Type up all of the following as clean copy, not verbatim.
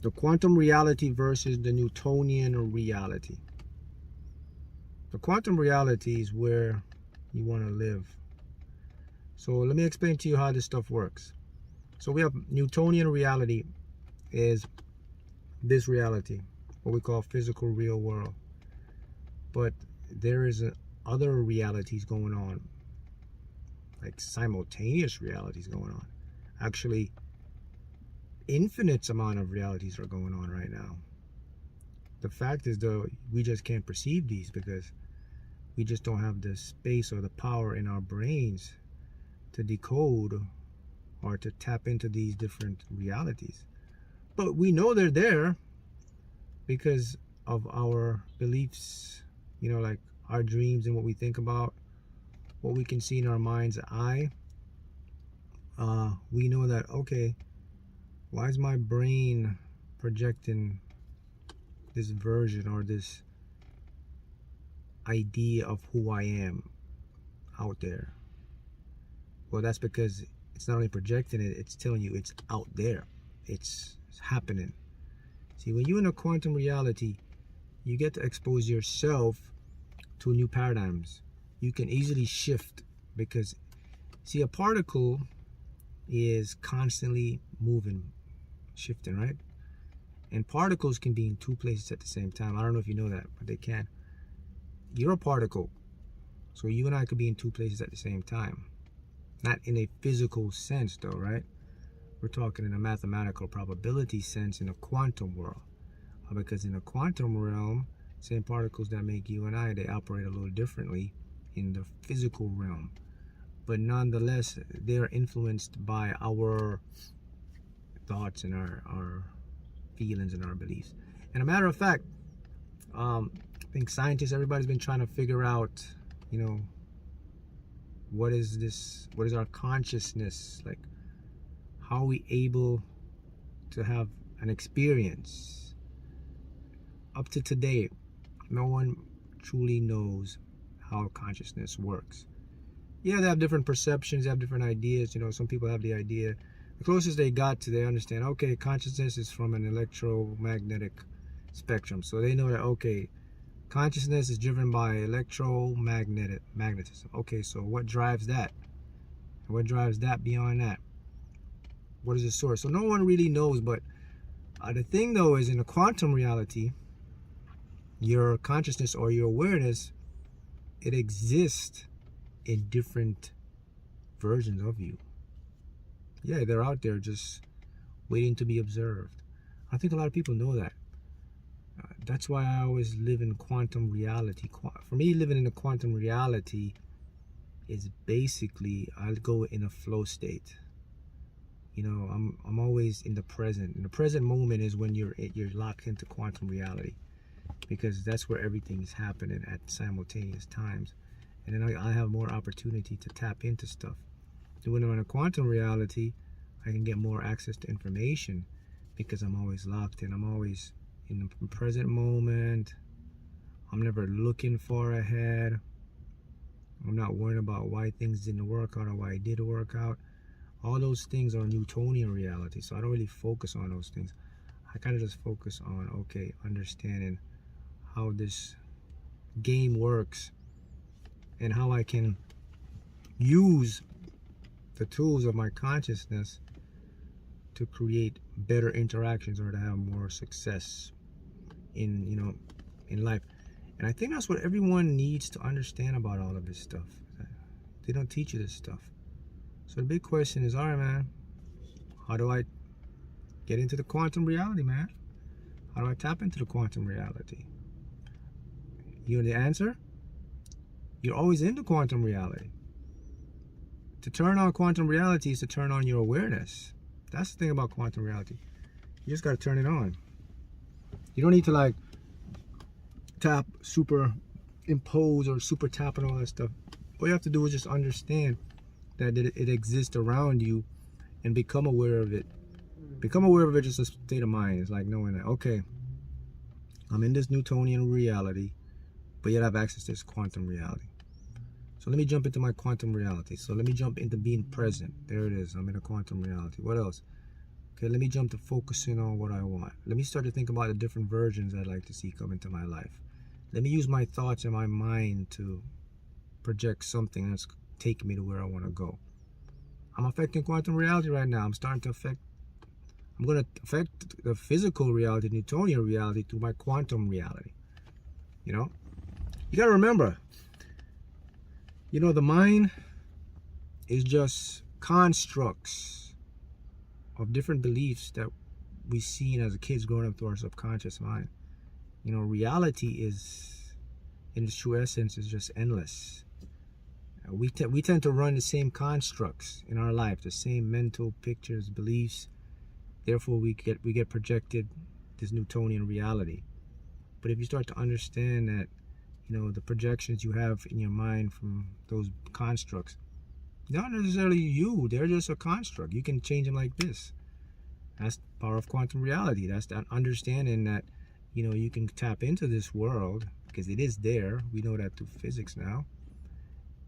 the quantum reality versus the Newtonian reality. The quantum reality is where you want to live. So let me explain to you how this stuff works. So we have Newtonian reality is this reality, what we call physical real world. But there is other realities going on, like simultaneous realities going on. Actually, infinite amount of realities are going on right now. The fact is, though, we just can't perceive these because we just don't have the space or the power in our brains to decode or to tap into these different realities. But we know they're there because of our beliefs, you know, like our dreams and what we think about, what we can see in our mind's eye. We know that, okay, why is my brain projecting this version or this idea of who I am out there? Well, that's because it's not only projecting it, it's telling you it's out there. It's happening. See, when you're in a quantum reality, you get to expose yourself to new paradigms. You can easily shift because, see, a particle is constantly moving, shifting, right? And particles can be in two places at the same time. I don't know if you know that, but they can. You're a particle, so you and I could be in two places at the same time. Not in a physical sense, though, right? We're talking in a mathematical probability sense in a quantum world. Because in a quantum realm, same particles that make you and I, they operate a little differently in the physical realm. But nonetheless, they're influenced by our thoughts and our feelings and our beliefs. And a matter of fact, I think scientists, everybody's been trying to figure out, you know, what is our consciousness like? How are we able to have an experience? Up to today, no one truly knows how consciousness works. Yeah, they have different perceptions, they have different ideas. You know, some people have the idea, the closest they got to, they understand, okay, consciousness is from an electromagnetic spectrum. So they know that, okay, consciousness is driven by magnetism. Okay, so what drives that? And what drives that beyond that? What is the source? So no one really knows, but the thing though is in a quantum reality, your consciousness or your awareness, it exists in different versions of you. Yeah, they're out there just waiting to be observed. I think a lot of people know that. That's why I always live in quantum reality. For me, living in a quantum reality is basically, I'll go in a flow state. You know, I'm always in the present. And the present moment is when you're locked into quantum reality, because that's where everything is happening at simultaneous times. And then I have more opportunity to tap into stuff. So when I'm in a quantum reality, I can get more access to information because I'm always locked in. I'm always in the present moment. I'm never looking far ahead. I'm not worrying about why things didn't work out or why it did work out. All those things are Newtonian reality, so I don't really focus on those things. I kind of just focus on, okay, understanding how this game works and how I can use the tools of my consciousness to create better interactions or to have more success in, you know, in life. And I think that's what everyone needs to understand about all of this stuff. They don't teach you this stuff. So the big question is, all right, man, how do I get into the quantum reality, man? How do I tap into the quantum reality? You know the answer? You're always in the quantum reality. To turn on quantum reality is to turn on your awareness. That's the thing about quantum reality. You just got to turn it on. You don't need to like tap, superimpose or super tap and all that stuff. All you have to do is just understand that it exists around you and become aware of it. Become aware of it, just a state of mind. It's like knowing that, okay, I'm in this Newtonian reality, but yet I have access to this quantum reality. So let me jump into my quantum reality. So let me jump into being present. There it is. I'm in a quantum reality. What else? Okay, let me jump to focusing on what I want. Let me start to think about the different versions I'd like to see come into my life. Let me use my thoughts and my mind to project something that's taking me to where I want to go. I'm affecting quantum reality right now. I'm going to affect the physical reality, Newtonian reality, through my quantum reality. You know? You got to remember, you know, the mind is just constructs of different beliefs that we seen as kids growing up through our subconscious mind. You know, reality is, in its true essence, is just endless. We tend to run the same constructs in our life, the same mental pictures, beliefs. Therefore, we get projected this Newtonian reality. But if you start to understand that, you know, the projections you have in your mind from those constructs, not necessarily you, they're just a construct. You can change them like this. That's the power of quantum reality. That's that understanding that, you know, you can tap into this world because it is there. We know that through physics now.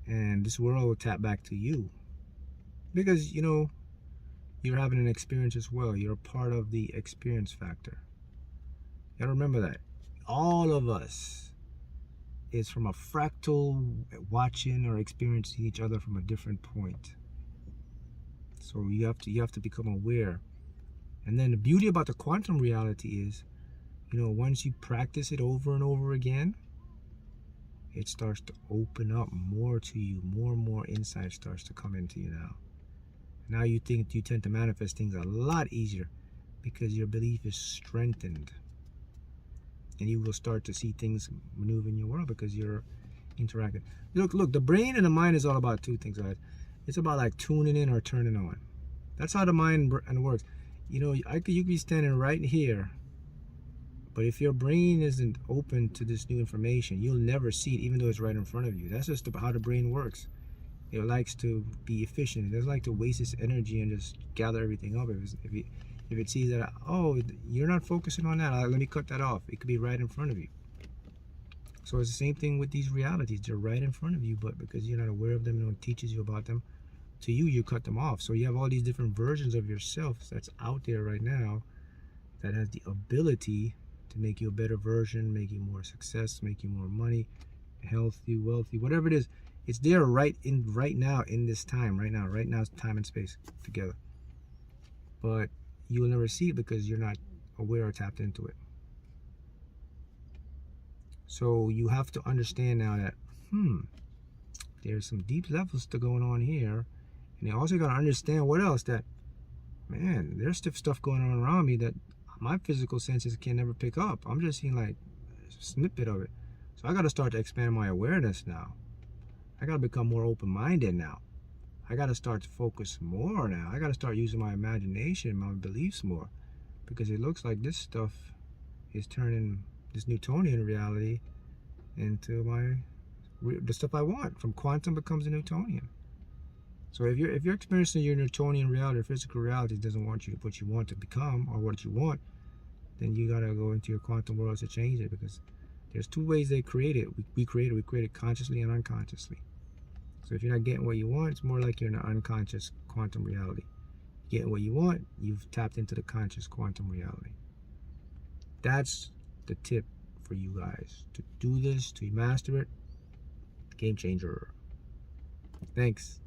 And this world will tap back to you because, you know, you're having an experience as well. You're a part of the experience factor. You gotta remember that. All of us is from a fractal, watching or experiencing each other from a different point. So you have to become aware. And then the beauty about the quantum reality is, you know, once you practice it over and over again, it starts to open up more to you. More and more insight starts to come into you now. Now you tend to manifest things a lot easier because your belief is strengthened. And you will start to see things maneuver in your world because you're interacting. Look, the brain and the mind is all about two things, guys. It's about like tuning in or turning on. That's how the mind works. You know, you could be standing right here, but if your brain isn't open to this new information, you'll never see it, even though it's right in front of you. That's just how the brain works. It likes to be efficient. It doesn't like to waste its energy and just gather everything up. If it sees that, oh, you're not focusing on that, let me cut that off. It could be right in front of you. So it's the same thing with these realities. They're right in front of you, but because you're not aware of them, no one teaches you about them, to you cut them off. So you have all these different versions of yourself that's out there right now that has the ability to make you a better version, make you more success, make you more money, healthy, wealthy, whatever it is. It's there right now in this time, right now is time and space together. But you will never see it because you're not aware or tapped into it. So you have to understand now that, there's some deep levels to going on here. And you also got to understand what else, that, man, there's stuff going on around me that my physical senses can never pick up. I'm just seeing like a snippet of it. So I got to start to expand my awareness now. I got to become more open-minded now. I got to start to focus more now. I got to start using my imagination, my beliefs more. Because it looks like this stuff is turning this Newtonian reality into the stuff I want. From quantum becomes a Newtonian. So if you're experiencing your Newtonian reality or physical reality doesn't want you what you want to become or what you want, then you got to go into your quantum world to change it, because there's two ways they create it. We create it consciously and unconsciously. So if you're not getting what you want, it's more like you're in an unconscious quantum reality. Getting what you want, you've tapped into the conscious quantum reality. That's the tip for you guys. To do this, to master it, game changer. Thanks.